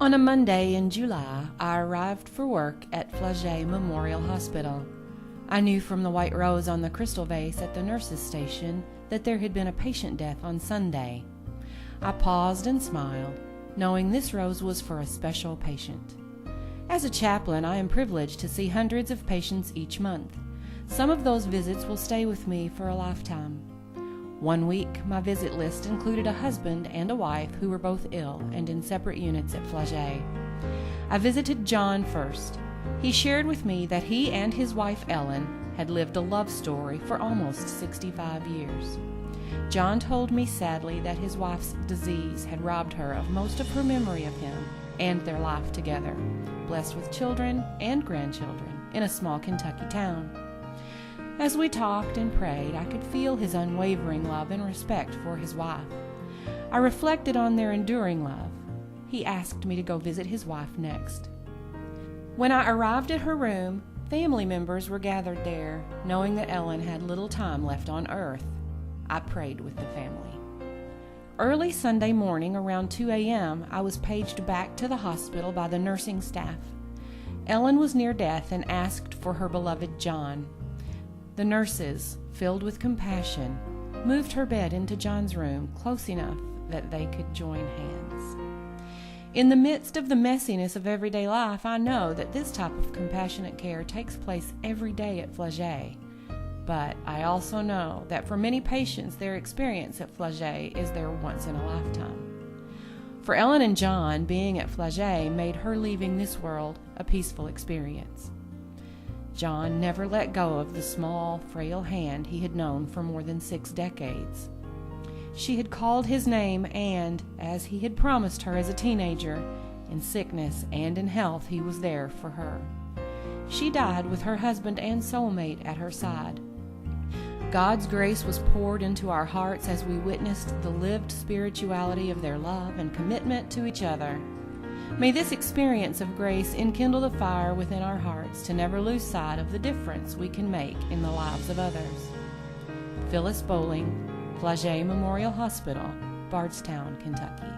On a Monday in July, I arrived for work at Flagey Memorial Hospital. I knew from the white rose on the crystal vase at the nurse's station that there had been a patient death on Sunday. I paused and smiled, knowing this rose was for a special patient. As a chaplain, I am privileged to see hundreds of patients each month. Some of those visits will stay with me for a lifetime. One week, my visit list included a husband and a wife who were both ill and in separate units at Flagey. I visited John first. He shared with me that he and his wife Ellen had lived a love story for almost 65 years. John told me sadly that his wife's disease had robbed her of most of her memory of him and their life together, blessed with children and grandchildren in a small Kentucky town. As we talked and prayed, I could feel his unwavering love and respect for his wife. I reflected on their enduring love. He asked me to go visit his wife next. When I arrived at her room, family members were gathered there, knowing that Ellen had little time left on earth. I prayed with the family. Early Sunday morning, around 2 a.m., I was paged back to the hospital by the nursing staff. Ellen was near death and asked for her beloved John. The nurses, filled with compassion, moved her bed into John's room close enough that they could join hands. In the midst of the messiness of everyday life, I know that this type of compassionate care takes place every day at Flagey. But I also know that for many patients, their experience at Flagey is their once-in-a-lifetime. For Ellen and John, being at Flagey made her leaving this world a peaceful experience. John never let go of the small, frail hand he had known for more than 6 decades. She had called his name and, as he had promised her as a teenager, in sickness and in health he was there for her. She died with her husband and soulmate at her side. God's grace was poured into our hearts as we witnessed the lived spirituality of their love and commitment to each other. May this experience of grace enkindle the fire within our hearts to never lose sight of the difference we can make in the lives of others. Phyllis Bowling, Flagey Memorial Hospital, Bardstown, Kentucky.